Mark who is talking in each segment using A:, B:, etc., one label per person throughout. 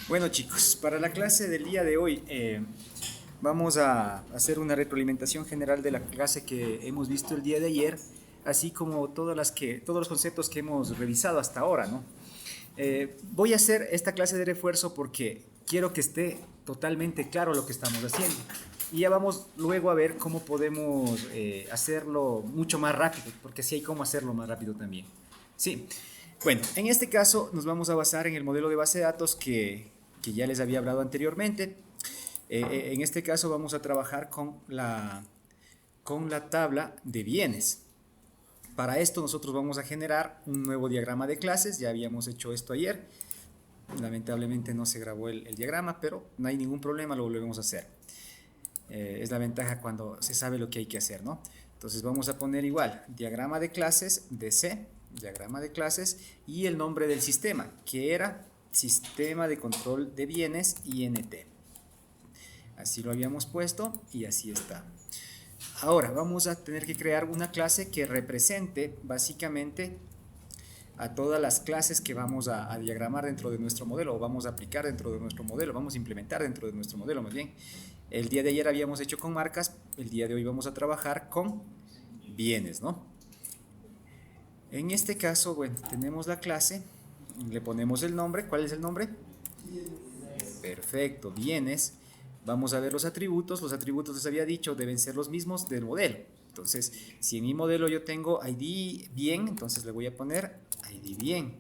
A: Bueno chicos, para la clase del día de hoy vamos a hacer una retroalimentación general de la clase que hemos visto el día de ayer, así como todos los conceptos que hemos revisado hasta ahora, ¿no? Voy a hacer esta clase de refuerzo porque quiero que esté totalmente claro lo que estamos haciendo. Y ya vamos luego a ver cómo podemos hacerlo mucho más rápido, porque sí hay cómo hacerlo más rápido también. Sí, bueno, en este caso nos vamos a basar en el modelo de base de datos que ya les había hablado anteriormente. En este caso vamos a trabajar con la tabla de bienes. Para esto nosotros vamos a generar un nuevo diagrama de clases, ya habíamos hecho esto ayer, lamentablemente no se grabó el diagrama, pero no hay ningún problema, lo volvemos a hacer. Es la ventaja cuando se sabe lo que hay que hacer, ¿no? Entonces vamos a poner igual, diagrama de clases, DC, diagrama de clases, y el nombre del sistema, que era Sistema de Control de Bienes, INT. Así lo habíamos puesto y así está. Ahora vamos a tener que crear una clase que represente básicamente a todas las clases que vamos a diagramar dentro de nuestro modelo, o vamos a aplicar dentro de nuestro modelo, vamos a implementar dentro de nuestro modelo más bien. El día de ayer habíamos hecho con marcas, el día de hoy vamos a trabajar con bienes, ¿no? En este caso, bueno, tenemos la clase, le ponemos el nombre. ¿Cuál es el nombre? Perfecto, bienes. Vamos a ver los atributos les había dicho deben ser los mismos del modelo. Entonces, si en mi modelo yo tengo ID bien, entonces le voy a poner ID bien.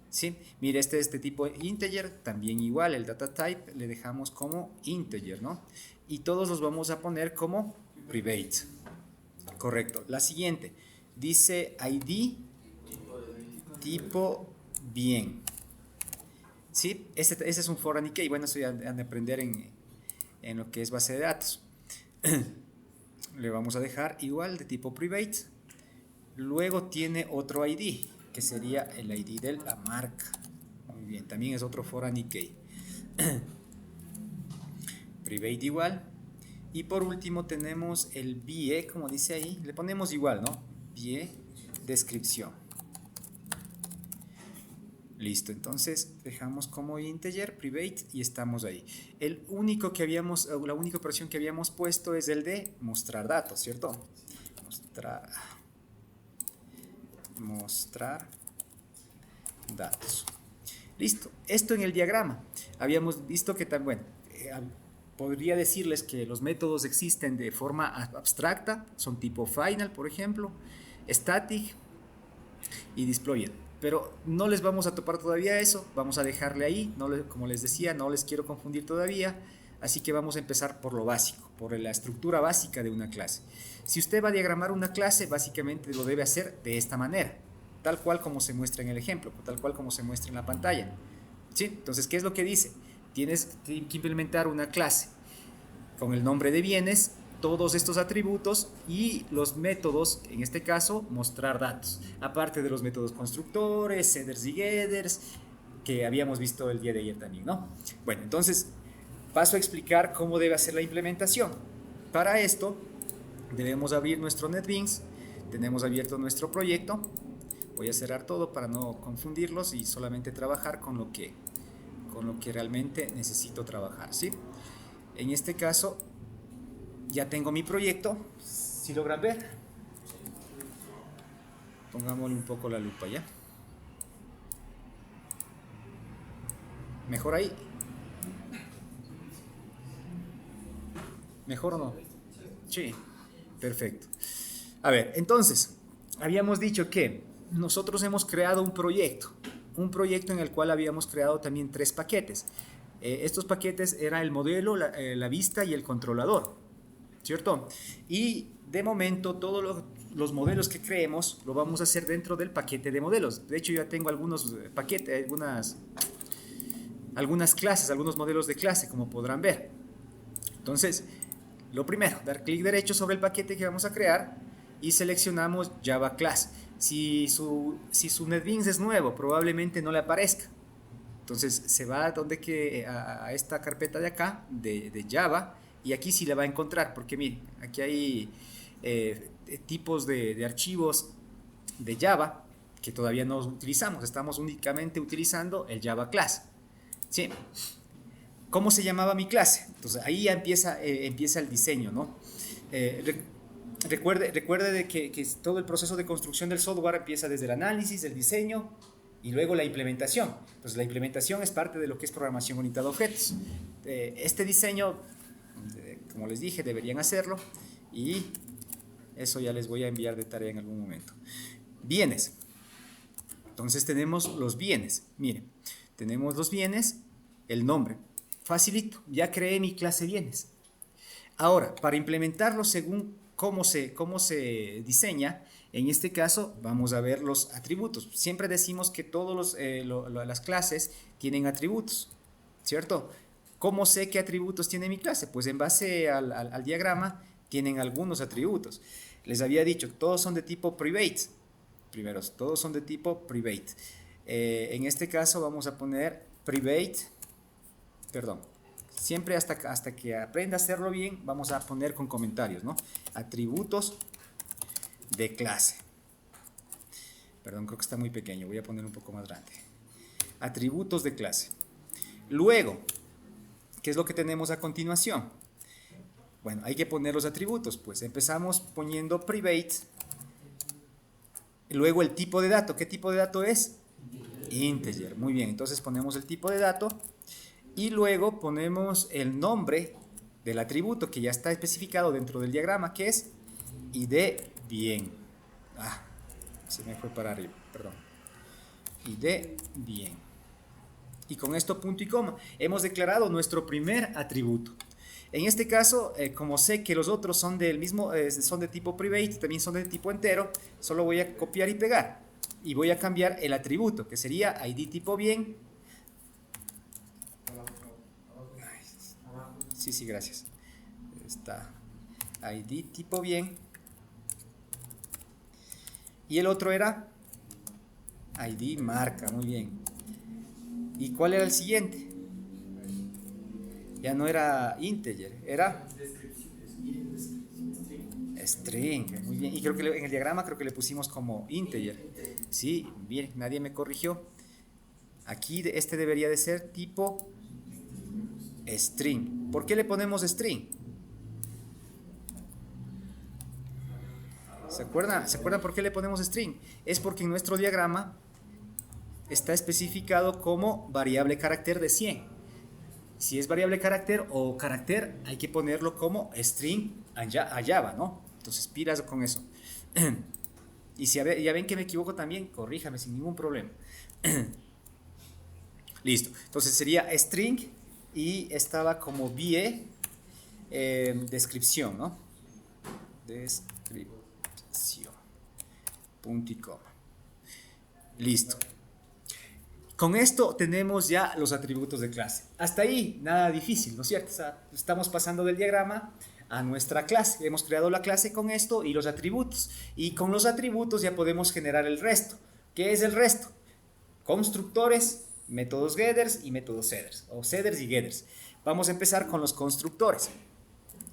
A: ¿Sí? Mire, este tipo integer, también igual, el data type le dejamos como integer, ¿no? Y todos los vamos a poner como private. Correcto. La siguiente, dice ID tipo bien. ¿Sí? Ese es un foreign key. Bueno, eso ya han de aprender en lo que es base de datos. Le vamos a dejar igual de tipo private. Luego tiene otro ID, que sería el ID de la marca. Muy bien, también es otro foreign key. Private igual. Y por último tenemos el BE, como dice ahí, le ponemos igual, ¿no? BE descripción. Listo, entonces dejamos como integer, private, y estamos ahí. La única operación que habíamos puesto es el de mostrar datos, ¿cierto? Mostrar datos. Listo, esto en el diagrama. Habíamos visto que también, podría decirles que los métodos existen de forma abstracta, son tipo final, por ejemplo, static y deployed. Pero no les vamos a topar todavía eso, vamos a dejarle ahí, como les decía, no les quiero confundir todavía, así que vamos a empezar por lo básico, por la estructura básica de una clase. Si usted va a diagramar una clase, básicamente lo debe hacer de esta manera, tal cual como se muestra en el ejemplo, tal cual como se muestra en la pantalla. ¿Sí? Entonces, ¿qué es lo que dice? Tienes que implementar una clase con el nombre de bienes, todos estos atributos y los métodos, en este caso, mostrar datos. Aparte de los métodos constructores, setters y getters, que habíamos visto el día de ayer también, ¿no? Bueno, entonces paso a explicar cómo debe hacer la implementación. Para esto, debemos abrir nuestro NetBeans, tenemos abierto nuestro proyecto. Voy a cerrar todo para no confundirlos y solamente trabajar con lo que realmente necesito trabajar, ¿sí? En este caso, ya tengo mi proyecto. Si logran ver, pongámosle un poco la lupa ya. Mejor ahí. ¿Mejor o no? Sí, perfecto. A ver, entonces, habíamos dicho que nosotros hemos creado un proyecto en el cual habíamos creado también 3 paquetes. Estos paquetes era el modelo, la vista y el controlador, ¿cierto? Y de momento todos los modelos que creemos lo vamos a hacer dentro del paquete de modelos. De hecho, ya tengo algunos paquetes, algunas clases, algunos modelos de clase, como podrán ver. Entonces, lo primero, dar clic derecho sobre el paquete que vamos a crear y seleccionamos Java Class. Si su NetBeans es nuevo, probablemente no le aparezca. Entonces se va a esta carpeta de acá, de Java, y aquí sí la va a encontrar, porque miren, aquí hay tipos de archivos de Java que todavía no utilizamos, estamos únicamente utilizando el Java Class. ¿Sí? ¿Cómo se llamaba mi clase? Entonces ahí ya empieza el diseño, ¿no? Recuerde de que todo el proceso de construcción del software empieza desde el análisis, el diseño y luego la implementación. Entonces la implementación es parte de lo que es programación orientada a objetos. Este diseño, como les dije, deberían hacerlo y eso ya les voy a enviar de tarea en algún momento. Bienes. Entonces tenemos los bienes. Miren, tenemos los bienes, el nombre. Facilito, ya creé mi clase bienes. Ahora, para implementarlo según cómo se diseña, en este caso vamos a ver los atributos. Siempre decimos que todas las clases tienen atributos, ¿cierto? ¿Cómo sé qué atributos tiene mi clase? Pues en base al diagrama tienen algunos atributos. Les había dicho, todos son de tipo private. Primeros, todos son de tipo private. En este caso vamos a poner private, perdón, siempre hasta que aprenda a hacerlo bien, vamos a poner con comentarios, ¿no? Atributos de clase. Perdón, creo que está muy pequeño, voy a poner un poco más grande. Atributos de clase. Luego, ¿qué es lo que tenemos a continuación? Bueno, hay que poner los atributos, pues empezamos poniendo private, luego el tipo de dato. ¿Qué tipo de dato es? Integer. Muy bien, entonces ponemos el tipo de dato y luego ponemos el nombre del atributo que ya está especificado dentro del diagrama, que es ID bien. Se me fue para arriba, perdón. ID bien. Y con esto punto y coma. Hemos declarado nuestro primer atributo. En este caso, como sé que los otros son del mismo, son de tipo private, también son de tipo entero, solo voy a copiar y pegar. Y voy a cambiar el atributo, que sería ID tipo bien. Sí, gracias. Está ID tipo bien. Y el otro era ID marca, muy bien. ¿Y cuál era el siguiente? Ya no era integer, era string, muy bien. Y creo que en el diagrama creo que le pusimos como integer. Sí, bien, nadie me corrigió. Aquí este debería de ser tipo string. ¿Por qué le ponemos string? ¿Se acuerdan por qué le ponemos string? Es porque en nuestro diagrama está especificado como variable carácter de 100. Si es variable carácter o carácter, hay que ponerlo como string a Java, ¿no? Entonces, pilas con eso. Y si ya ven que me equivoco también, corríjame sin ningún problema. Listo. Entonces sería string y estaba como VE descripción, ¿no? Descripción. Punto y coma. Listo. Con esto tenemos ya los atributos de clase. Hasta ahí, nada difícil, ¿no es cierto? O sea, estamos pasando del diagrama a nuestra clase. Hemos creado la clase con esto y los atributos. Y con los atributos ya podemos generar el resto. ¿Qué es el resto? Constructores, métodos getters y métodos setters. O setters y getters. Vamos a empezar con los constructores.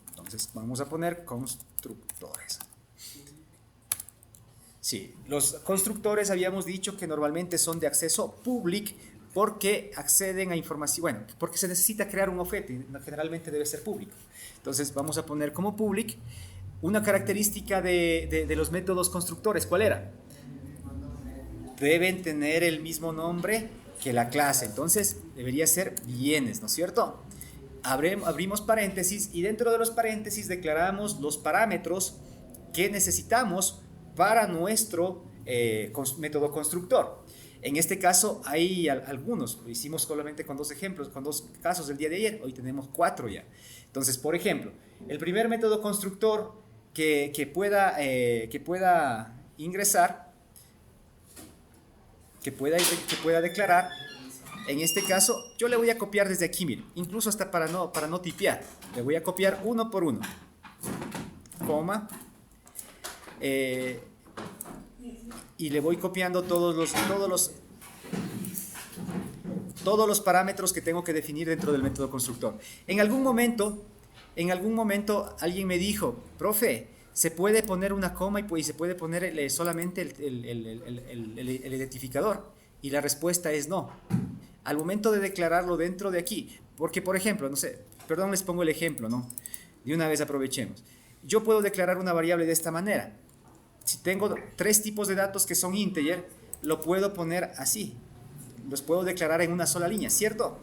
A: Entonces, vamos a poner constructores. Sí, los constructores habíamos dicho que normalmente son de acceso public porque acceden a información, bueno, porque se necesita crear un objeto y generalmente debe ser público. Entonces vamos a poner como public una característica de los métodos constructores. ¿Cuál era? Deben tener el mismo nombre que la clase, entonces debería ser bienes, ¿no es cierto? Abrimos paréntesis y dentro de los paréntesis declaramos los parámetros que necesitamos para nuestro método constructor. En este caso hay algunos, lo hicimos solamente con 2 ejemplos, con 2 casos del día de ayer, hoy tenemos 4 ya. Entonces, por ejemplo, el primer método constructor que pueda ingresar, que pueda declarar, en este caso yo le voy a copiar desde aquí, miren, incluso hasta para no tipear, le voy a copiar uno por uno, coma, y le voy copiando todos los parámetros que tengo que definir dentro del método constructor. En algún momento alguien me dijo, profe, ¿se puede poner una coma y se puede poner solamente el identificador? Y la respuesta es no. Al momento de declararlo dentro de aquí, Porque, por ejemplo, no sé, perdón, les pongo el ejemplo, ¿no? De una vez aprovechemos. Yo puedo declarar una variable de esta manera. Si tengo tres tipos de datos que son integer, lo puedo poner así. Los puedo declarar en una sola línea, ¿cierto?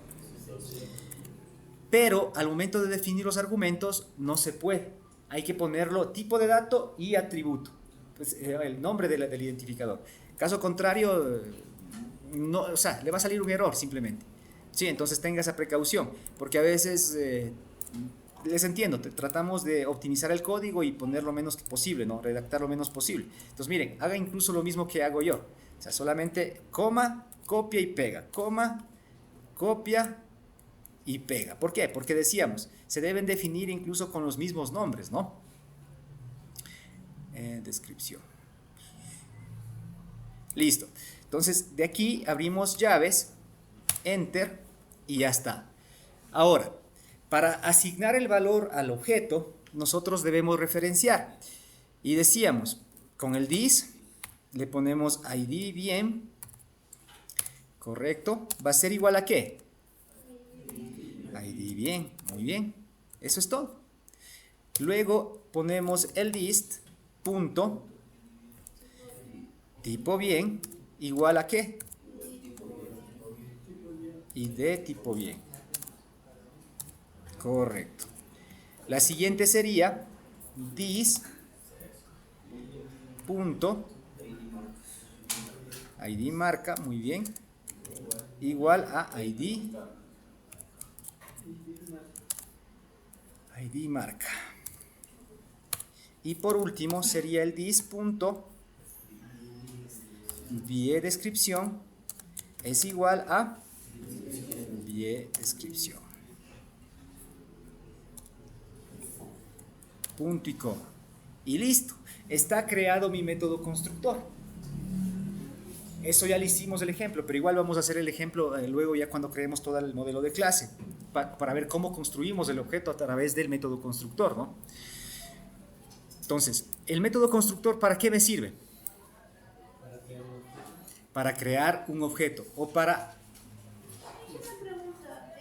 A: Pero al momento de definir los argumentos no se puede. Hay que ponerlo tipo de dato y atributo. Pues, el nombre del identificador. Caso contrario, no, o sea, le va a salir un error simplemente. Sí, entonces tenga esa precaución, porque a veces les entiendo, tratamos de optimizar el código y poner lo menos posible, ¿no? Redactar lo menos posible. Entonces, miren, haga incluso lo mismo que hago yo. O sea, solamente coma, copia y pega. Coma, copia y pega. ¿Por qué? Porque decíamos, se deben definir incluso con los mismos nombres, ¿no? Descripción. Listo. Entonces, de aquí abrimos llaves, enter y ya está. Ahora, para asignar el valor al objeto, nosotros debemos referenciar. Y decíamos, con el this le ponemos id bien, correcto, va a ser igual a ¿qué? id bien, muy bien, eso es todo. Luego ponemos el dist punto tipo bien igual a ¿qué? id tipo bien. Correcto. La siguiente sería this punto id marca, muy bien, igual a id marca. Y por último sería el this punto vie descripción es igual a vie descripción. Punto y coma. Y listo. Está creado mi método constructor. Eso ya le hicimos el ejemplo, pero igual vamos a hacer el ejemplo luego ya cuando creemos todo el modelo de clase, para ver cómo construimos el objeto a través del método constructor, ¿no? Entonces, el método constructor, ¿para qué me sirve? Para crear un objeto o para...
B: Una pregunta,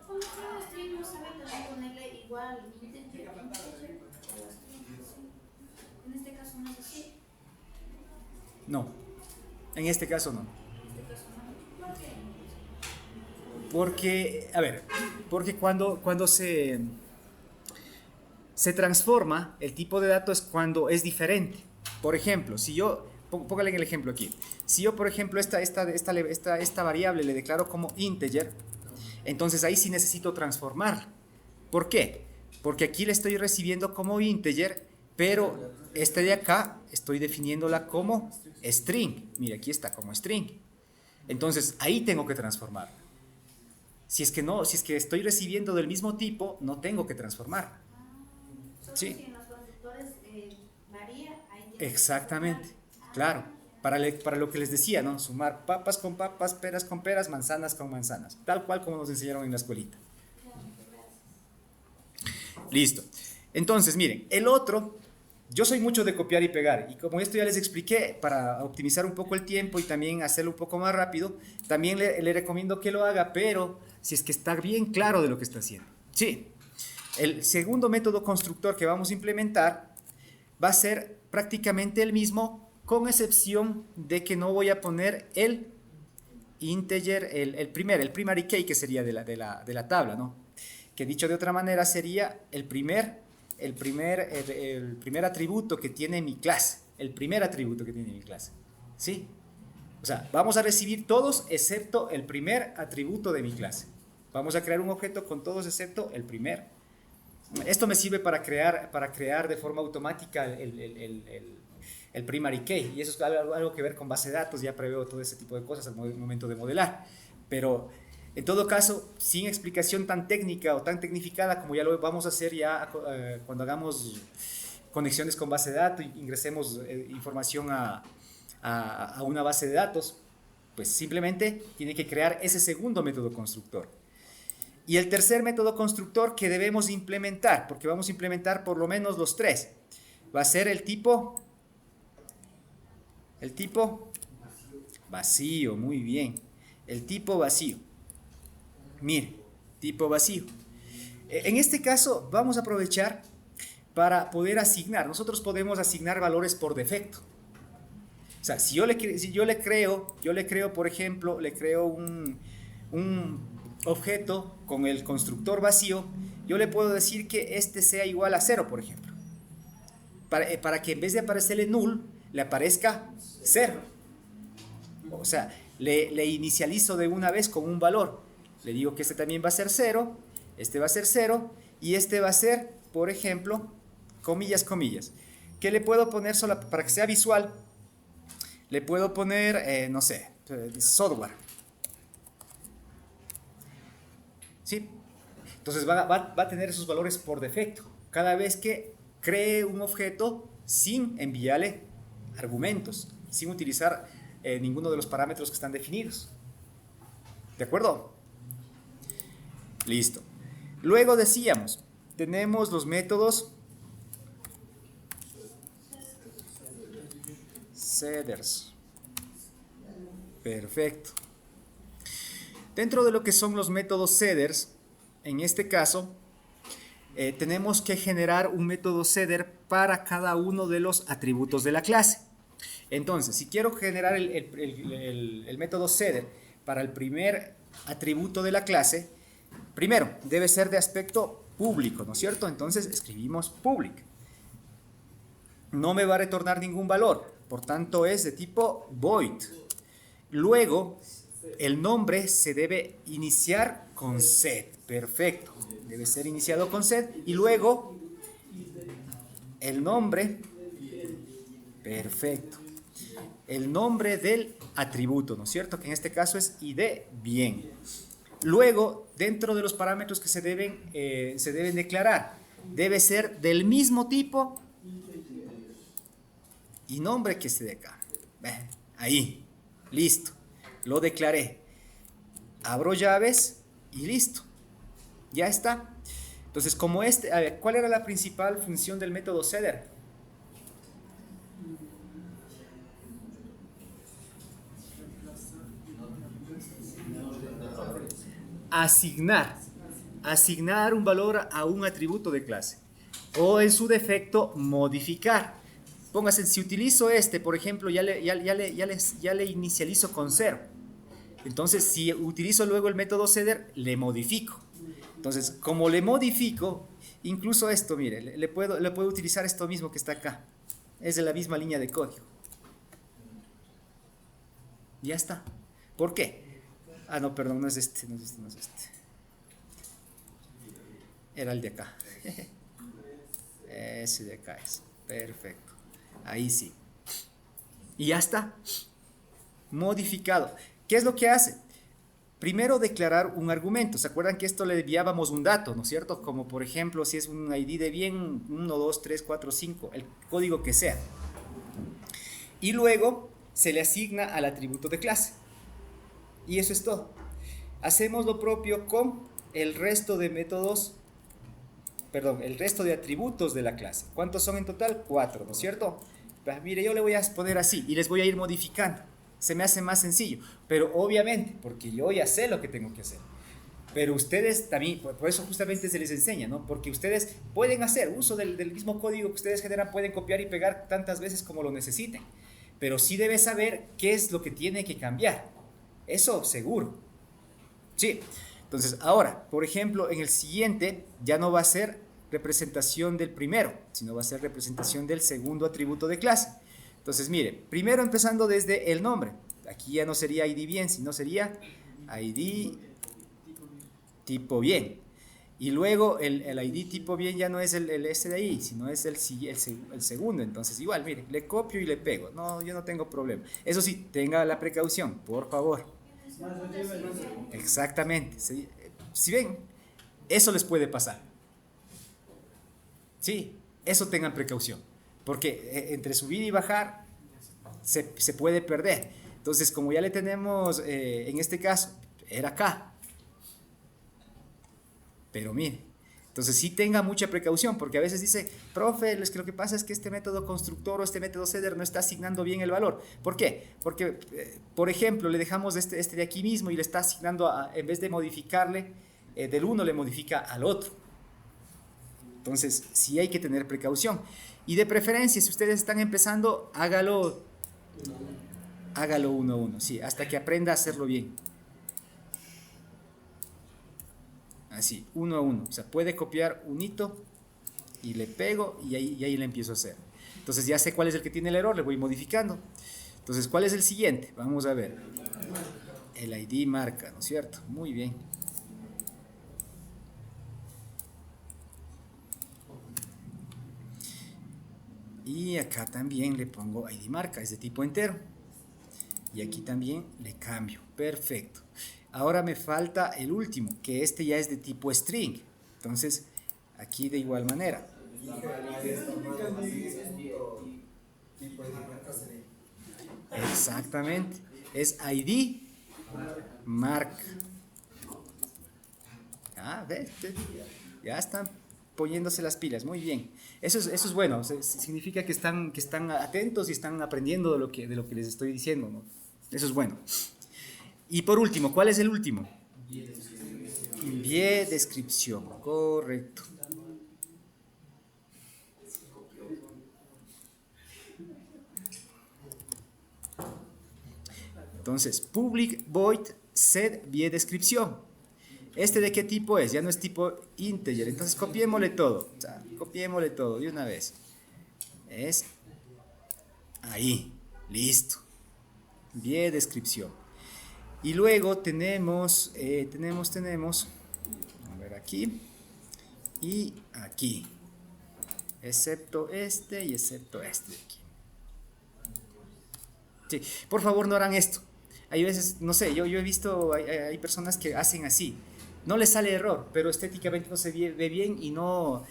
B: ¿cómo se llama string? ¿No sabe también ponerle igual integer a la string? Sí. En este caso no es así.
A: No, en este caso no.
B: En este caso no. ¿Por qué?
A: Porque, a ver, porque cuando se transforma, el tipo de dato es cuando es diferente. Por ejemplo, si yo, póngale en el ejemplo aquí, si yo, por ejemplo, esta variable le declaro como integer, entonces ahí sí necesito transformarla. ¿Por qué? Porque aquí le estoy recibiendo como integer, pero esta de acá estoy definiéndola como string. Mira, aquí está como string. Entonces ahí tengo que transformarla. Si es que no, si es que estoy recibiendo del mismo tipo, no tengo que transformarla.
B: Solo
A: Sí.
B: si en los constructores varía, ahí tiene que
A: Exactamente,
B: transformar.
A: claro. Para lo que les decía, ¿no? Sumar papas con papas, peras con peras, manzanas con manzanas. Tal cual como nos enseñaron en la escuelita.
B: Claro, gracias.
A: Listo. Entonces, miren, el otro, yo soy mucho de copiar y pegar. Y como esto ya les expliqué, para optimizar un poco el tiempo y también hacerlo un poco más rápido, también le recomiendo que lo haga, pero si es que está bien claro de lo que está haciendo. Sí. El segundo método constructor que vamos a implementar va a ser prácticamente el mismo, con excepción de que no voy a poner el integer, el primary key, que sería de la tabla, ¿no? Que dicho de otra manera sería el primer atributo que tiene mi clase, el primer atributo que tiene mi clase, ¿sí? O sea, vamos a recibir todos excepto el primer atributo de mi clase. Vamos a crear un objeto con todos excepto el primer. Esto me sirve para crear de forma automática el primary key, y eso es algo que ver con base de datos. Ya preveo todo ese tipo de cosas al momento de modelar, pero en todo caso, sin explicación tan técnica o tan tecnificada como ya lo vamos a hacer ya cuando hagamos conexiones con base de datos, ingresemos información a una base de datos, pues simplemente tiene que crear ese segundo método constructor. Y el tercer método constructor que debemos implementar, porque vamos a implementar por lo menos los tres, va a ser el tipo vacío, muy bien. El tipo vacío. Mire, tipo vacío. En este caso vamos a aprovechar para poder asignar. Nosotros podemos asignar valores por defecto. O sea, si yo le creo, por ejemplo, le creo un objeto con el constructor vacío, yo le puedo decir que este sea igual a 0, por ejemplo. Para que en vez de aparecerle null, le aparezca 0. O sea, le inicializo de una vez con un valor. Le digo que este también va a ser 0, este va a ser 0, y este va a ser, por ejemplo, comillas, comillas. ¿Qué le puedo poner solo para que sea visual? Le puedo poner, no sé, software. ¿Sí? Entonces va a tener esos valores por defecto. Cada vez que cree un objeto sin enviarle argumentos, sin utilizar ninguno de los parámetros que están definidos. ¿De acuerdo? Listo. Luego decíamos, tenemos los métodos setters. Perfecto. Dentro de lo que son los métodos setters, en este caso, tenemos que generar un método setter para cada uno de los atributos de la clase. Entonces, si quiero generar el método setter para el primer atributo de la clase, primero, debe ser de aspecto público, ¿no es cierto? Entonces, escribimos public. No me va a retornar ningún valor, por tanto es de tipo void. Luego, el nombre se debe iniciar con set, perfecto. Debe ser iniciado con set y luego el nombre, perfecto. El nombre del atributo, ¿no es cierto? Que en este caso es id bien. Luego, dentro de los parámetros que se deben declarar, debe ser del mismo tipo y nombre que este de acá. Ahí, listo. Lo declaré. Abro llaves y listo. Ya está. Entonces, como a ver, ¿cuál era la principal función del método setter? Asignar un valor a un atributo de clase. O en su defecto, modificar. Póngase, si utilizo por ejemplo, ya le inicializo con 0. Entonces, si utilizo luego el método setter, le modifico. Entonces, como le modifico, incluso esto, mire, le puedo utilizar esto mismo que está acá. Es de la misma línea de código. Ya está. ¿Por qué? Ah, no, perdón, no es este. Era el de acá. Ese de acá es. Perfecto. Ahí sí. Y ya está. Modificado. ¿Qué es lo que hace? Primero declarar un argumento. ¿Se acuerdan que esto le enviábamos un dato, ¿no es cierto? Como por ejemplo, si es un ID de bien, 1, 2, 3, 4, 5, el código que sea. Y luego se le asigna al atributo de clase. Y eso es todo. Hacemos lo propio con el resto de métodos, el resto de atributos de la clase. ¿Cuántos son en total? 4, ¿no es cierto? Pues mire, yo le voy a poner así y les voy a ir modificando. Se me hace más sencillo, pero obviamente, porque yo ya sé lo que tengo que hacer. Pero ustedes también, por eso justamente se les enseña, ¿no? Porque ustedes pueden hacer uso del mismo código que ustedes generan, pueden copiar y pegar tantas veces como lo necesiten. Pero sí debe saber qué es lo que tiene que cambiar. Eso seguro. Sí. Entonces, ahora, por ejemplo, en el siguiente ya no va a ser representación del primero, sino va a ser representación del segundo atributo de clase. Entonces, mire, primero empezando desde el nombre. Aquí ya no sería ID bien, sino sería ID tipo bien. Y luego el ID tipo bien ya no es el ese de ahí, sino es el segundo. Entonces, igual, mire, le copio y le pego. No, yo no tengo problema. Eso sí, tenga la precaución, por favor. Exactamente. Si ven, eso les puede pasar. Sí, eso tengan precaución. Porque entre subir y bajar se puede perder. Entonces, como ya le tenemos, en este caso, era acá. Pero mire, entonces sí tenga mucha precaución, porque a veces dice, profe, lo que pasa es que este método constructor o este método setter no está asignando bien el valor. ¿Por qué? Porque, por ejemplo, le dejamos este de aquí mismo y le está asignando, en vez de modificarle, del uno le modifica al otro. Entonces, sí hay que tener precaución. Y de preferencia, si ustedes están empezando, hágalo uno a uno, sí, hasta que aprenda a hacerlo bien. Así, uno a uno. O sea, puede copiar un hito y le pego y ahí le empiezo a hacer. Entonces ya sé cuál es el que tiene el error, le voy modificando. Entonces, ¿cuál es el siguiente? Vamos a ver. El ID marca, ¿no es cierto? Muy bien. Y acá también le pongo ID marca, es de tipo entero. Y aquí también le cambio. Perfecto. Ahora me falta el último, que este ya es de tipo string. Entonces, aquí de igual manera. Exactamente. Es ID marca. ¿Ves? Ya están poniéndose las pilas. Muy bien. Eso es bueno. Significa que están atentos y están aprendiendo de lo que les estoy diciendo, ¿no? Eso es bueno. Y por último, ¿cuál es el último? Envié descripción. Correcto. Entonces, public void set vía descripción. ¿Este de qué tipo es? Ya no es tipo integer. Entonces, copiémosle todo. O sea, copiémosle todo de una vez. Es ahí. Listo. Vía descripción. Y luego tenemos, a ver aquí y aquí. Excepto este y excepto este de aquí. Sí, por favor no harán esto. Hay veces, no sé, yo he visto, hay personas que hacen así. No les sale error, pero estéticamente no se ve bien y no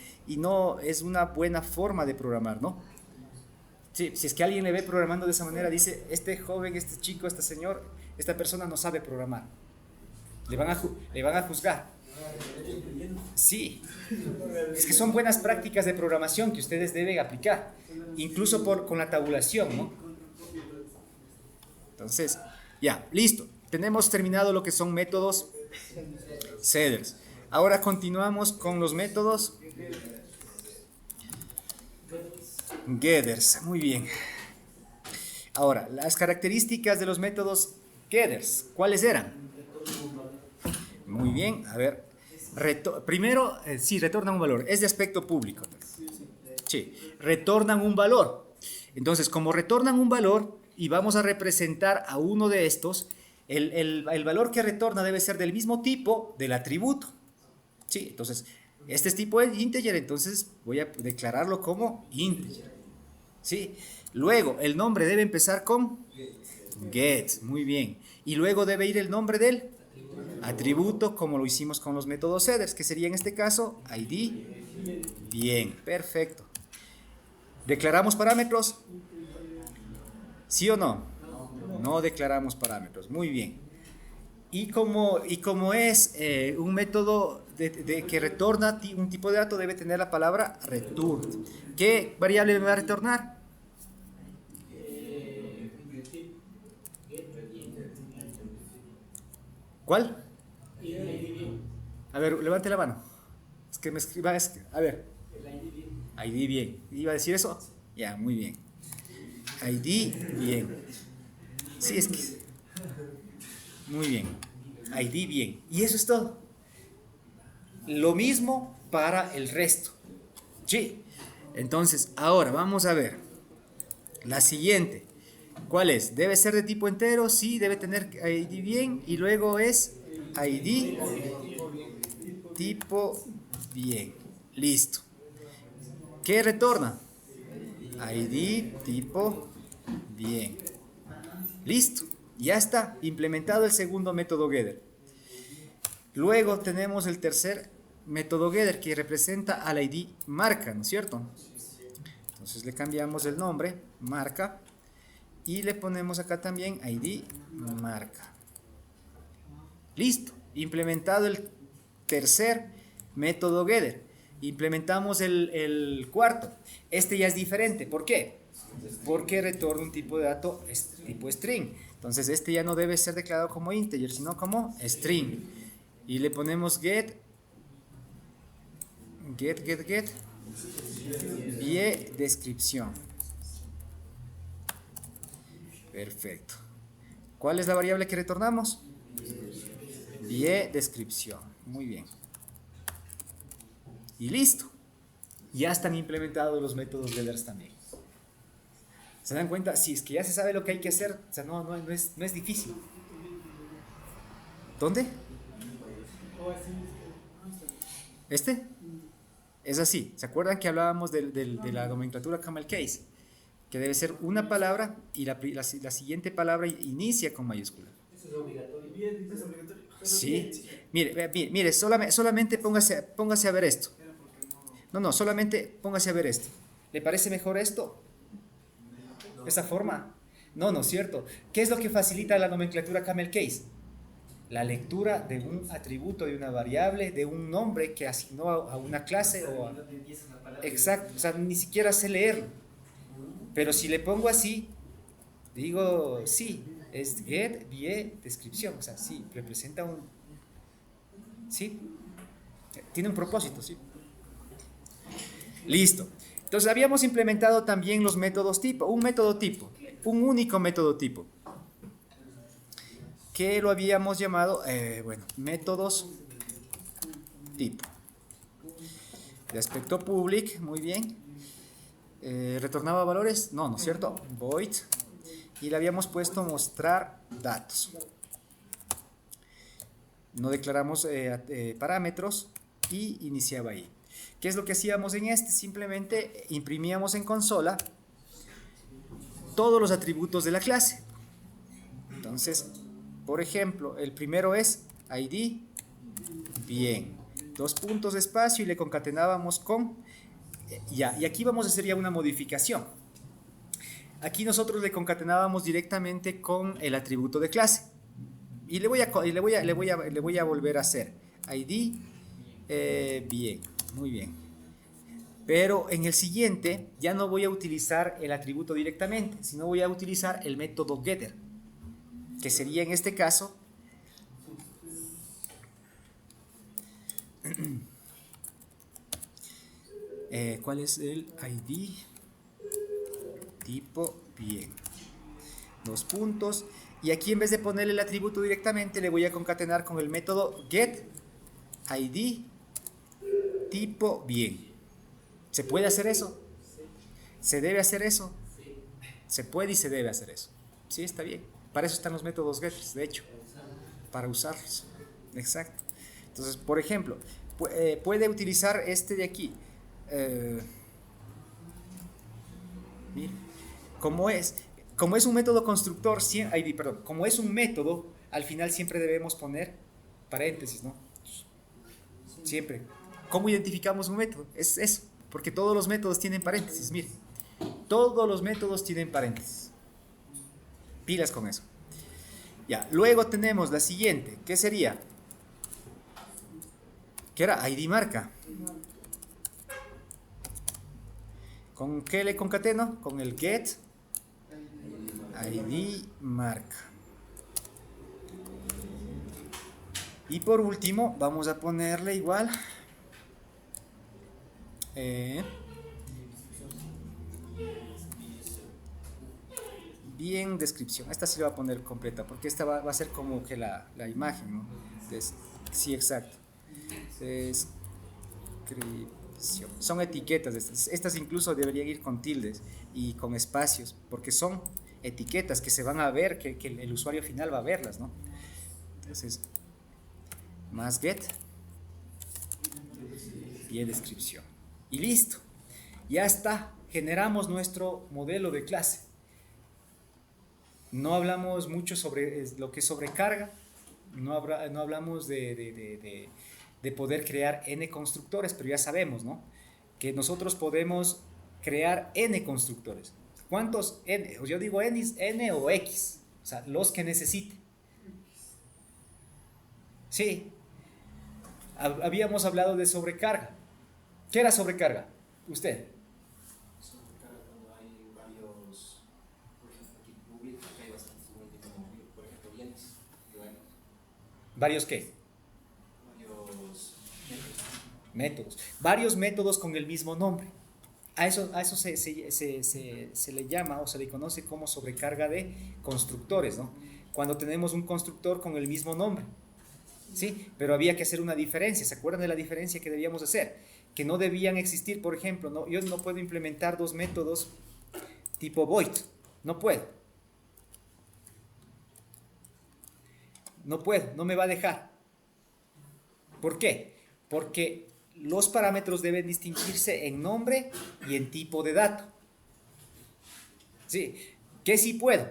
A: es una buena forma de programar, ¿no? Sí, si es que alguien le ve programando de esa manera, dice, este joven, este chico, este señor, esta persona no sabe programar. Le van a juzgar. Sí, es que son buenas prácticas de programación que ustedes deben aplicar, incluso con la tabulación, ¿no? Entonces, ya, listo. Tenemos terminado lo que son métodos setters. Ahora continuamos con los métodos getters. Muy bien. Ahora, las características de los métodos getters, ¿cuáles eran? Muy bien, a ver. Primero, sí, retornan un valor. Es de aspecto público. Sí, retornan un valor. Entonces, como retornan un valor y vamos a representar a uno de estos, el valor que retorna debe ser del mismo tipo del atributo. Sí, entonces, este es tipo de integer, entonces voy a declararlo como integer. Sí, luego el nombre debe empezar con get, muy bien. Y luego debe ir el nombre del atributo, como lo hicimos con los métodos setters, que sería en este caso ID. Bien, perfecto. ¿Declaramos parámetros? ¿Sí o no? No declaramos parámetros. Muy bien. Y como es un método que retorna un tipo de dato, debe tener la palabra return. ¿Qué variable me va a retornar? ¿Cuál? A ver, levante la mano. Es que me escriba. A ver. ID bien. ¿Iba a decir eso? Ya, muy bien. ID bien. Sí, es que. Muy bien. ID bien. Y eso es todo. Lo mismo para el resto. Sí. Entonces, ahora vamos a ver. La siguiente. ¿Cuál es? ¿Debe ser de tipo entero? Sí, debe tener ID bien. Y luego es ID tipo bien. Listo. ¿Qué retorna? ID tipo bien. Listo. Ya está implementado el segundo método getter. Luego tenemos el tercer método getter que representa al ID marca, ¿no es cierto? Entonces le cambiamos el nombre, marca, y le ponemos acá también ID marca. Listo. Implementado el tercer método getter. Implementamos el cuarto. Este ya es diferente. ¿Por qué? Porque retorna un tipo de dato tipo string. Entonces este ya no debe ser declarado como integer, sino como string. Y le ponemos get, vie descripción. Perfecto. ¿Cuál es la variable que retornamos? Vie descripción. Muy bien. Y listo. Ya están implementados los métodos getters también. ¿Se dan cuenta? Si es que ya se sabe lo que hay que hacer, o sea, no es difícil. ¿Dónde? ¿Este? Es así. ¿Se acuerdan que hablábamos de la nomenclatura camel case? Que debe ser una palabra y la siguiente palabra inicia con mayúscula.
C: Eso es obligatorio. Bien, es obligatorio.
A: Sí. Mire, solamente póngase a ver esto. No, solamente póngase a ver esto. ¿Le parece mejor esto? ¿Esa forma? No es cierto. ¿Qué es lo que facilita la nomenclatura camel case? La lectura de un atributo, de una variable, de un nombre que asignó a una clase o a... Exacto, o sea, ni siquiera sé leerlo. Pero si le pongo así, digo, sí, es get, vie, descripción, o sea, sí, representa un... Sí, tiene un propósito, sí. Listo. Entonces habíamos implementado también los métodos tipo, un método tipo, un único método tipo, que lo habíamos llamado, métodos tipo. De aspecto public, muy bien. ¿Retornaba valores? No es cierto. Void. Y le habíamos puesto mostrar datos. No declaramos parámetros y iniciaba ahí. ¿Qué es lo que hacíamos en este? Simplemente imprimíamos en consola todos los atributos de la clase. Entonces, por ejemplo, el primero es ID, bien, 2 puntos de espacio y le concatenábamos con, ya, y aquí vamos a hacer ya una modificación. Aquí nosotros le concatenábamos directamente con el atributo de clase. Y le voy a volver a hacer ID, bien, muy bien. Pero en el siguiente ya no voy a utilizar el atributo directamente, sino voy a utilizar el método getter, que sería en este caso ¿cuál es el ID? Tipo bien, 2 puntos, y aquí en vez de ponerle el atributo directamente le voy a concatenar con el método get ID tipo bien. ¿Se puede hacer eso? ¿Se debe hacer eso? Se puede y se debe hacer eso. Sí, está bien. Para eso están los métodos getters, de hecho, para usarlos. Exacto. Entonces, por ejemplo, puede utilizar este de aquí. Mire, como es un método constructor, como es un método, al final siempre debemos poner paréntesis, ¿no? Siempre. ¿Cómo identificamos un método? Es eso, porque todos los métodos tienen paréntesis, mire. Todos los métodos tienen paréntesis. Pilas con eso. Ya, luego tenemos la siguiente, ¿qué sería? ¿Qué era? ID marca. ¿Con qué le concateno? Con el get ID marca. Y por último, vamos a ponerle igual bien descripción. Esta sí la voy a poner completa porque esta va a ser como que la imagen, ¿no? Sí, exacto. Descripción. Son etiquetas. Estas incluso deberían ir con tildes y con espacios porque son etiquetas que se van a ver, que el usuario final va a verlas, ¿no? Entonces, más get y descripción. Y listo. Ya está. Generamos nuestro modelo de clase. No hablamos mucho sobre lo que es sobrecarga. No hablamos de poder crear n constructores, pero ya sabemos, ¿no? Que nosotros podemos crear n constructores. ¿Cuántos n? Yo digo n o x, o sea, los que necesite. Sí. Habíamos hablado de sobrecarga. ¿Qué era sobrecarga? Usted.
C: Sobrecarga cuando hay varios, por ejemplo, aquí público, que hay bastantes, como por ejemplo, bienes.
A: ¿Varios qué? métodos. Varios métodos con el mismo nombre. A eso se le llama o se le conoce como sobrecarga de constructores, ¿no? Cuando tenemos un constructor con el mismo nombre, ¿sí? Pero había que hacer una diferencia. ¿Se acuerdan de la diferencia que debíamos hacer? Que no debían existir, por ejemplo, ¿no? Yo no puedo implementar dos métodos tipo void. No puedo. No puedo, no me va a dejar. ¿Por qué? Porque los parámetros deben distinguirse en nombre y en tipo de dato. ¿Sí? ¿Qué sí puedo?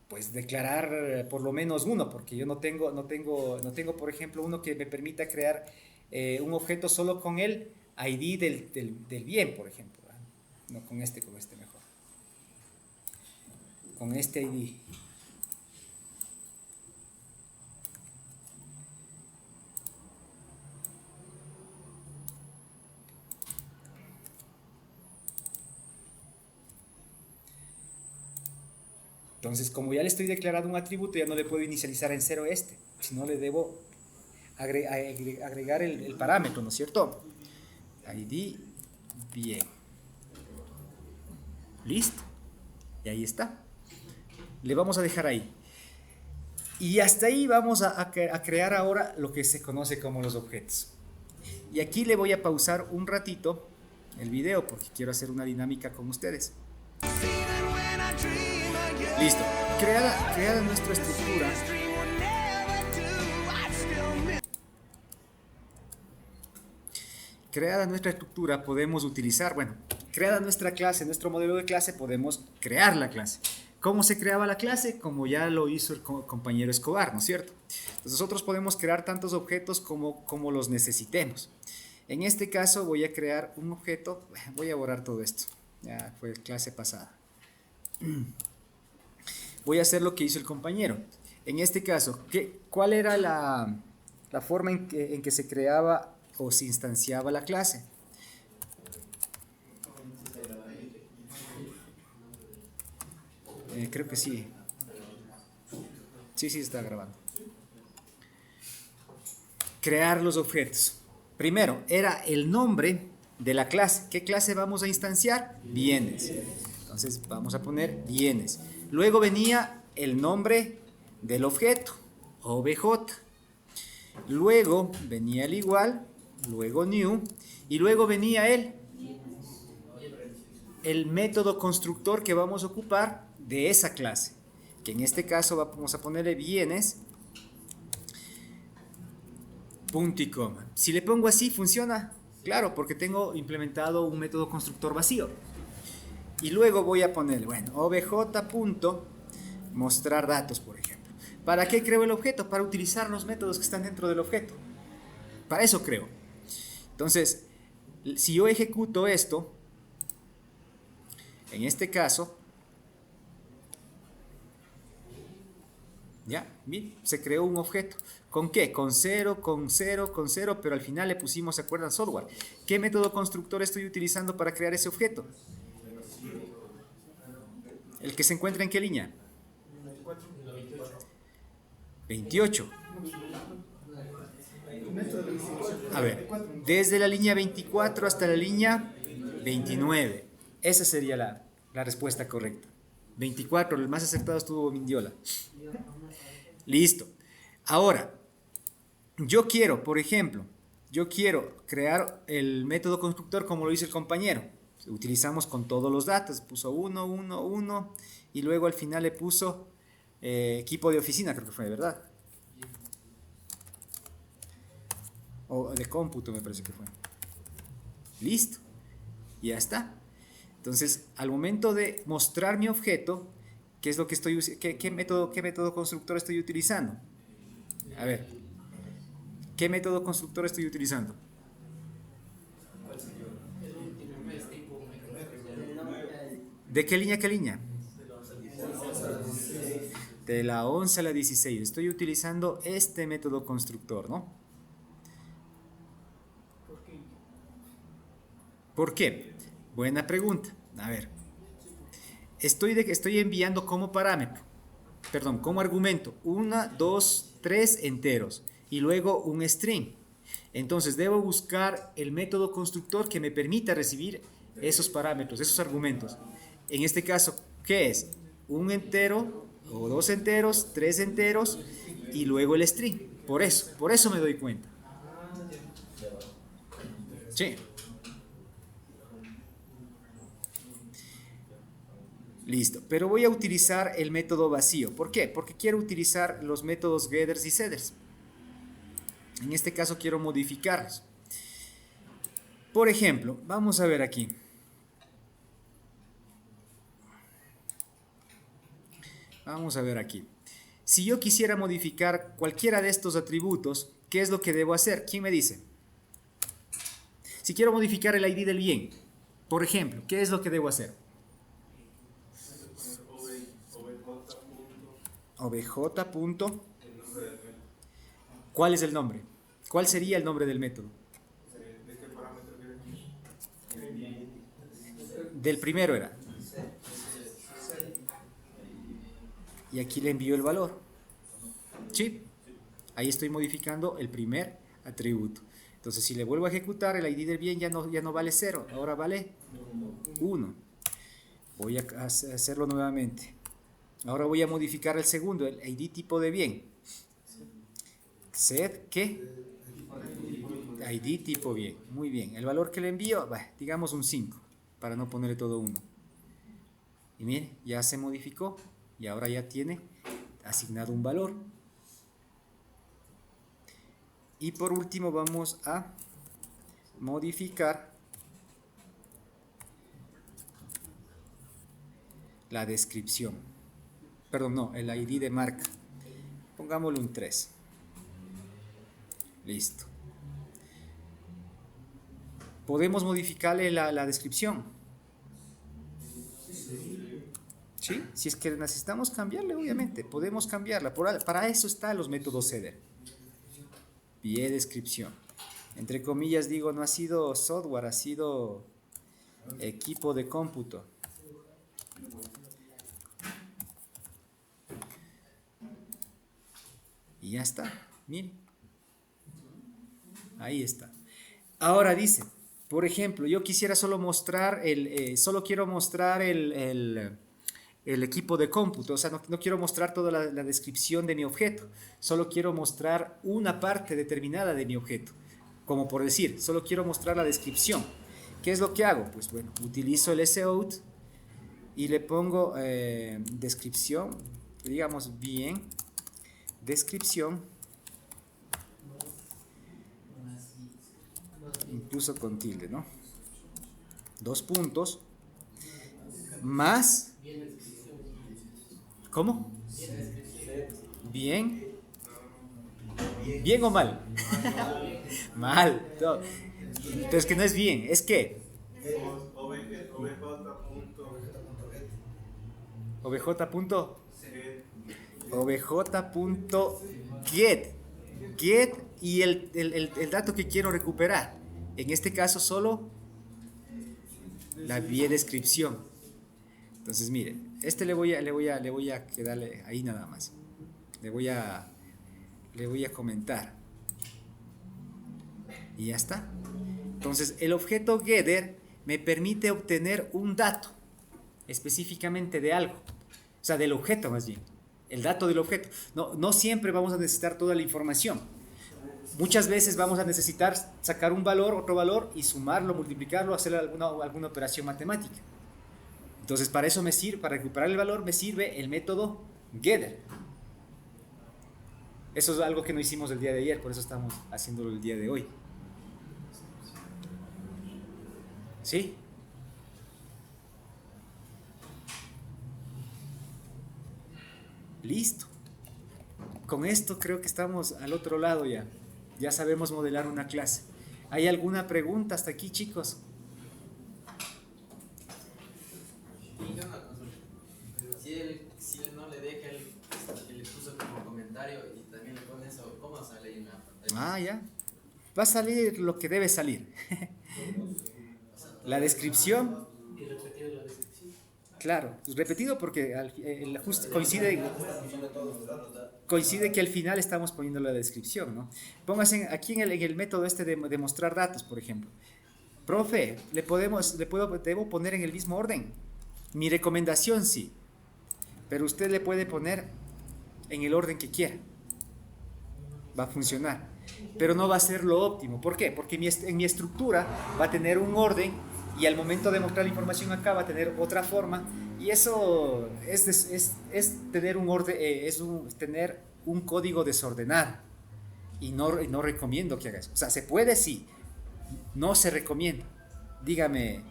A: Pues declarar por lo menos uno, porque yo no tengo, por ejemplo, uno que me permita crear un objeto solo con el ID del bien, por ejemplo. ¿Verdad? No, con este mejor. Con este ID. Entonces, como ya le estoy declarando un atributo, ya no le puedo inicializar en cero sino le debo agregar el parámetro, ¿no es cierto? ID bien. Listo. Y ahí está. Le vamos a dejar ahí. Y hasta ahí vamos a crear ahora lo que se conoce como los objetos. Y aquí le voy a pausar un ratito el video porque quiero hacer una dinámica con ustedes. Listo, creada nuestra estructura. Creada nuestra estructura podemos utilizar, creada nuestra clase, nuestro modelo de clase, podemos crear la clase. ¿Cómo se creaba la clase? Como ya lo hizo el compañero Escobar, ¿no es cierto? Entonces nosotros podemos crear tantos objetos como los necesitemos. En este caso voy a crear un objeto, voy a borrar todo esto, ya fue clase pasada. Voy a hacer lo que hizo el compañero. En este caso, ¿cuál era la forma en que se creaba o se instanciaba la clase? Creo que sí. Sí, está grabando. Crear los objetos. Primero, era el nombre de la clase. ¿Qué clase vamos a instanciar? Bienes. Entonces vamos a poner bienes. Luego venía el nombre del objeto, obj. Luego venía el igual, luego new, y luego venía el método constructor que vamos a ocupar de esa clase, que en este caso vamos a ponerle bienes, punto y coma. Si le pongo así, ¿funciona? Claro, porque tengo implementado un método constructor vacío. Y luego voy a poner, obj.mostrar datos, por ejemplo. ¿Para qué creo el objeto? Para utilizar los métodos que están dentro del objeto. Para eso creo. Entonces, si yo ejecuto esto, en este caso, ya, bien, se creó un objeto. ¿Con qué? Con 0, con 0, con 0, pero al final le pusimos, ¿se acuerdan? Software. ¿Qué método constructor estoy utilizando para crear ese objeto? ¿El que se encuentra en qué línea? 28. A ver, desde la línea 24 hasta la línea 29. Esa sería la respuesta correcta. 24, el más acertado estuvo Mindiola. Listo. Ahora, yo quiero, por ejemplo, crear el método constructor como lo hizo el compañero. Utilizamos con todos los datos, puso 1, 1, 1 y luego al final le puso equipo de oficina, creo que fue, ¿verdad? O de cómputo me parece que fue. Listo. Y ya está. Entonces, al momento de mostrar mi objeto, ¿qué es lo que qué método constructor estoy utilizando? A ver, ¿qué método constructor estoy utilizando? ¿De qué línea a qué línea? De la 11 a la 16. Estoy utilizando este método constructor, ¿no? ¿Por qué? Buena pregunta. A ver. Estoy enviando como parámetro, como argumento, 1, 2, 3 enteros y luego un string. Entonces debo buscar el método constructor que me permita recibir esos parámetros, esos argumentos. En este caso, ¿qué es? Un entero o dos enteros, tres enteros y luego el string. Por eso me doy cuenta. Sí. Listo, pero voy a utilizar el método vacío. ¿Por qué? Porque quiero utilizar los métodos getters y setters. En este caso quiero modificarlos. Por ejemplo, vamos a ver aquí. Vamos a ver aquí. Si yo quisiera modificar cualquiera de estos atributos, ¿qué es lo que debo hacer? ¿Quién me dice? Si quiero modificar el ID del bien, por ejemplo, ¿qué es lo que debo hacer? obj. Punto. ¿Cuál es el nombre? ¿Cuál sería el nombre del método?
D: ¿De qué parámetro
A: Del primero era. Y aquí le envío el valor. ¿Sí? Ahí estoy modificando el primer atributo. Entonces, si le vuelvo a ejecutar, el ID del bien ya no vale 0, ahora vale 1. Voy a hacerlo nuevamente. Ahora voy a modificar el segundo, el ID tipo de bien. Set, ¿qué? ID tipo bien. Muy bien. El valor que le envío, digamos un 5, para no ponerle todo 1. Y miren, ya se modificó y ahora ya tiene asignado un valor. Y por último vamos a modificar la descripción. Perdón, no, el ID de marca. Pongámosle un 3. Listo. ¿Podemos modificarle la descripción? ¿Sí? Si es que necesitamos cambiarle, obviamente, podemos cambiarla. Para eso están los métodos header. Pie descripción. Entre comillas digo, no ha sido software, ha sido equipo de cómputo. Y ya está. Miren. Ahí está. Ahora dice, por ejemplo, yo quisiera solo mostrar solo quiero mostrar el equipo de cómputo, o sea, no quiero mostrar toda la descripción de mi objeto, solo quiero mostrar una parte determinada de mi objeto, como por decir, solo quiero mostrar la descripción. ¿Qué es lo que hago? Pues bueno, utilizo el sout y le pongo descripción, digamos bien, descripción, incluso con tilde, ¿no? 2 puntos, más, ¿cómo? Bien. ¿Bien o mal? Mal. No. Entonces que no es bien, es que obj.get y el dato que quiero recuperar. En este caso solo la vía descripción. Entonces miren, le voy a quedarle ahí nada más. Le voy a comentar. Y ya está. Entonces el objeto getter me permite obtener un dato específicamente de algo. O sea, del objeto más bien. El dato del objeto. No siempre vamos a necesitar toda la información. Muchas veces vamos a necesitar sacar un valor, otro valor, y sumarlo, multiplicarlo, hacer alguna operación matemática. Entonces, para eso me sirve, para recuperar el valor, me sirve el método getter. Eso es algo que no hicimos el día de ayer, por eso estamos haciéndolo el día de hoy. ¿Sí? Listo. Con esto creo que estamos al otro lado ya. Ya sabemos modelar una clase. ¿Hay alguna pregunta hasta aquí, chicos?
E: Si él no le deja, él le puso como comentario y también le pone eso, ¿cómo sale ahí en la pantalla?
A: Ah, ya. Va a salir lo que debe salir. La descripción.
C: Y repetir la descripción.
A: Claro, repetido porque el ajuste coincide. coincide que al final estamos poniendo la descripción, ¿no? Póngase aquí en el método este de mostrar datos, por ejemplo. Profe, debo poner en el mismo orden. Mi recomendación sí, pero usted le puede poner en el orden que quiera. Va a funcionar, pero no va a ser lo óptimo. ¿Por qué? Porque en mi estructura va a tener un orden y al momento de mostrar la información acá va a tener otra forma, y eso es tener un orden, tener un código desordenado, y no recomiendo que haga eso. O sea, se puede, sí, no se recomienda. Dígame.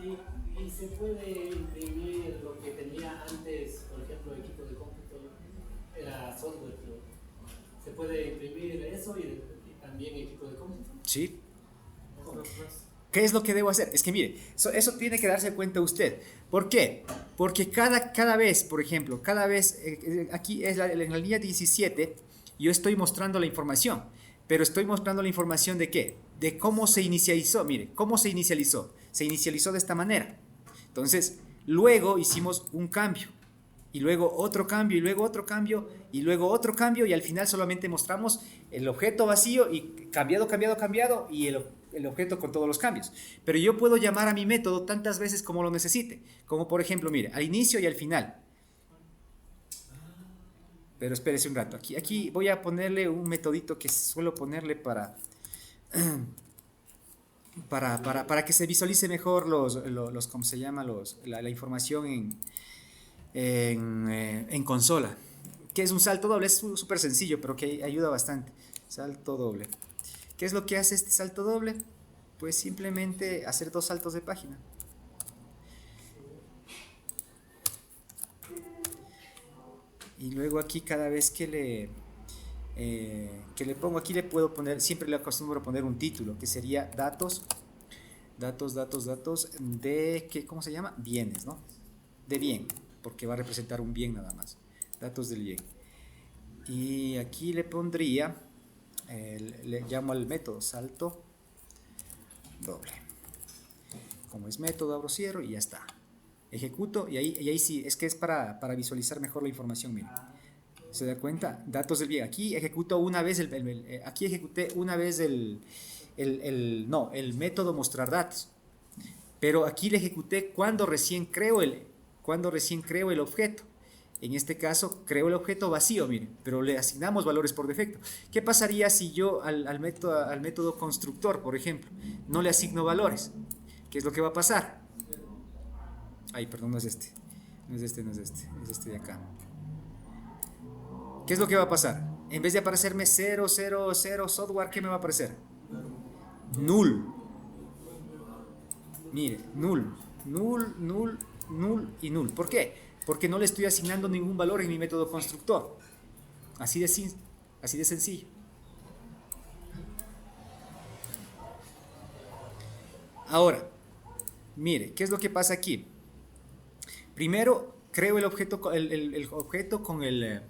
C: Y se puede imprimir lo que tenía antes, por ejemplo, equipo de cómputo, era software, creo. Se puede imprimir eso y también equipo de cómputo.
A: Sí. ¿Qué es lo que debo hacer? Es que mire, eso tiene que darse cuenta usted. ¿Por qué? Porque cada vez, por ejemplo, aquí es en la línea 17, yo estoy mostrando la información, pero estoy mostrando la información de qué, de cómo se inicializó. Mire, ¿cómo se inicializó? Se inicializó de esta manera. Entonces, luego hicimos un cambio, y luego otro cambio, y luego otro cambio, y luego otro cambio, y al final solamente mostramos el objeto vacío y cambiado, y el objeto con todos los cambios. Pero yo puedo llamar a mi método tantas veces como lo necesite, como por ejemplo, mire, al inicio y al final. Pero espérese un rato, aquí voy a ponerle un metodito que suelo ponerle para que se visualice mejor ¿cómo se llama? La información en consola, que es un salto doble. Es súper sencillo, pero que ayuda bastante. Salto doble. ¿Qué es lo que hace este salto doble? Pues simplemente hacer 2 saltos de página. Y luego aquí, cada vez que le pongo aquí, le puedo poner, siempre le acostumbro a poner un título, que sería datos de, ¿cómo se llama? Bienes, ¿no? De bien, porque va a representar un bien nada más. Datos del bien. Y aquí le pondría, le llamo al método salto doble. Como es método, abro, cierro y ya está. Ejecuto y ahí sí, es que es para visualizar mejor la información. Miren, ¿se da cuenta? Datos del bien. Aquí ejecuto una vez aquí ejecuté una vez el método mostrar datos, pero aquí le ejecuté cuando recién creo el objeto. En este caso creo el objeto vacío, miren, pero le asignamos valores por defecto. ¿Qué pasaría si yo al método constructor, por ejemplo, no le asigno valores? ¿Qué es lo que va a pasar? Ay, perdón, no es este de acá. ¿Qué es lo que va a pasar? En vez de aparecerme 000 software, ¿qué me va a aparecer? Null. Mire, null y null. ¿Por qué? Porque no le estoy asignando ningún valor en mi método constructor. Así de sencillo. Ahora, mire, ¿qué es lo que pasa aquí? Primero, creo el objeto con el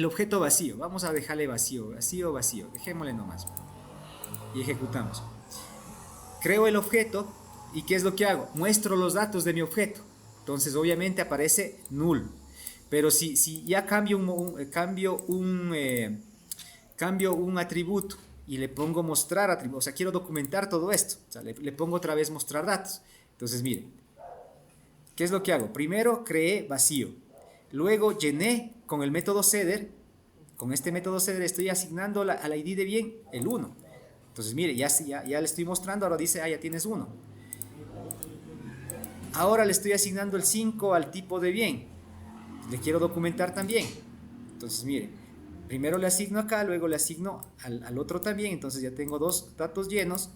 A: objeto vacío. Vamos a dejarle vacío. Dejémosle nomás. Y ejecutamos. Creo el objeto y ¿qué es lo que hago? Muestro los datos de mi objeto. Entonces, obviamente aparece null. Pero si ya cambio un atributo y le pongo mostrar atributo, o sea, quiero documentar todo esto. O sea, le pongo otra vez mostrar datos. Entonces, miren. ¿Qué es lo que hago? Primero creé vacío. Luego llené con el método setter. Con este método setter estoy asignando al ID de bien el 1. Entonces, mire, ya le estoy mostrando. Ahora dice, ya tienes 1. Ahora le estoy asignando el 5 al tipo de bien. Le quiero documentar también. Entonces, mire, primero le asigno acá, luego le asigno al otro también. Entonces ya tengo 2 datos llenos.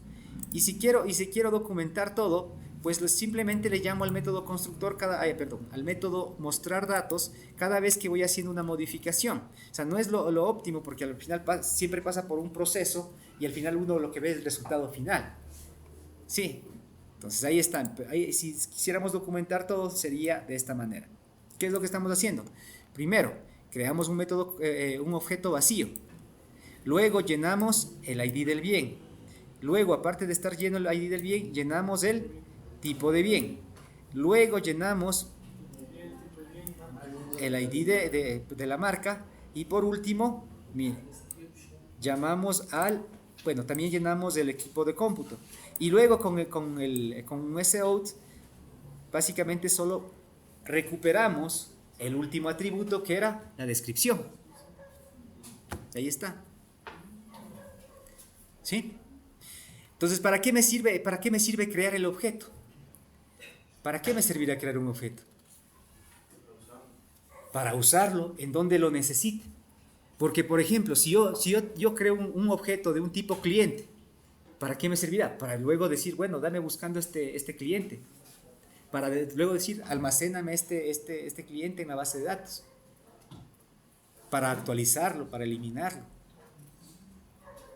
A: Y si quiero documentar todo, pues simplemente le llamo al método constructor al método mostrar datos cada vez que voy haciendo una modificación. O sea, no es lo óptimo, porque al final siempre pasa por un proceso y al final uno lo que ve es el resultado final. Sí, entonces ahí están. Si quisiéramos documentar todo, sería de esta manera. ¿Qué es lo que estamos haciendo? Primero, creamos un objeto vacío. Luego llenamos el ID del bien. Luego, aparte de estar lleno el ID del bien, llenamos el tipo de bien. Luego llenamos el ID de la marca Y por último, mire, llamamos al, bueno, también llenamos el equipo de cómputo. Y luego con ese out, básicamente solo recuperamos el último atributo que era la descripción. Ahí está. ¿Sí? Entonces, ¿para qué me sirve crear el objeto? ¿Para qué me servirá crear un objeto? Para usarlo en donde lo necesite. Porque, por ejemplo, si yo creo un objeto de un tipo cliente, ¿para qué me servirá? Para luego decir, bueno, dame buscando este cliente. Para luego decir, almacéname este cliente en la base de datos. Para actualizarlo, para eliminarlo.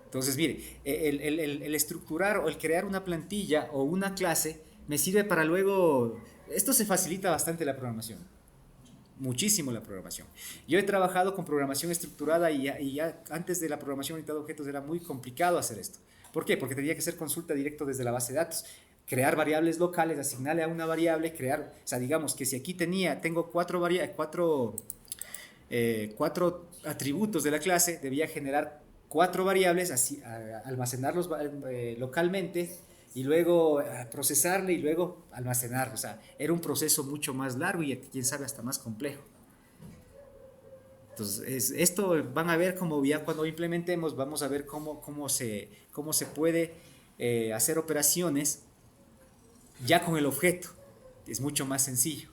A: Entonces, mire, el estructurar o el crear una plantilla o una clase me sirve para luego... Esto se facilita bastante la programación. Muchísimo la programación. Yo he trabajado con programación estructurada y ya antes de la programación orientada a objetos era muy complicado hacer esto. ¿Por qué? Porque tenía que hacer consulta directo desde la base de datos. Crear variables locales, asignarle a una variable, crear... O sea, digamos que si aquí tengo cuatro atributos de la clase, debía generar 4 variables, así, almacenarlos localmente y luego procesarle y luego almacenarlo. O sea, era un proceso mucho más largo y quién sabe hasta más complejo. Entonces, esto van a ver como ya cuando implementemos, vamos a ver cómo se puede hacer operaciones ya con el objeto. Es mucho más sencillo.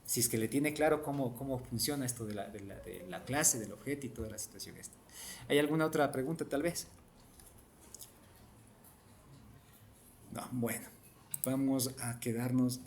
A: Si es que le tiene claro cómo funciona esto de la clase, del objeto y toda la situación esta. ¿Hay alguna otra pregunta tal vez? No, bueno, vamos a quedarnos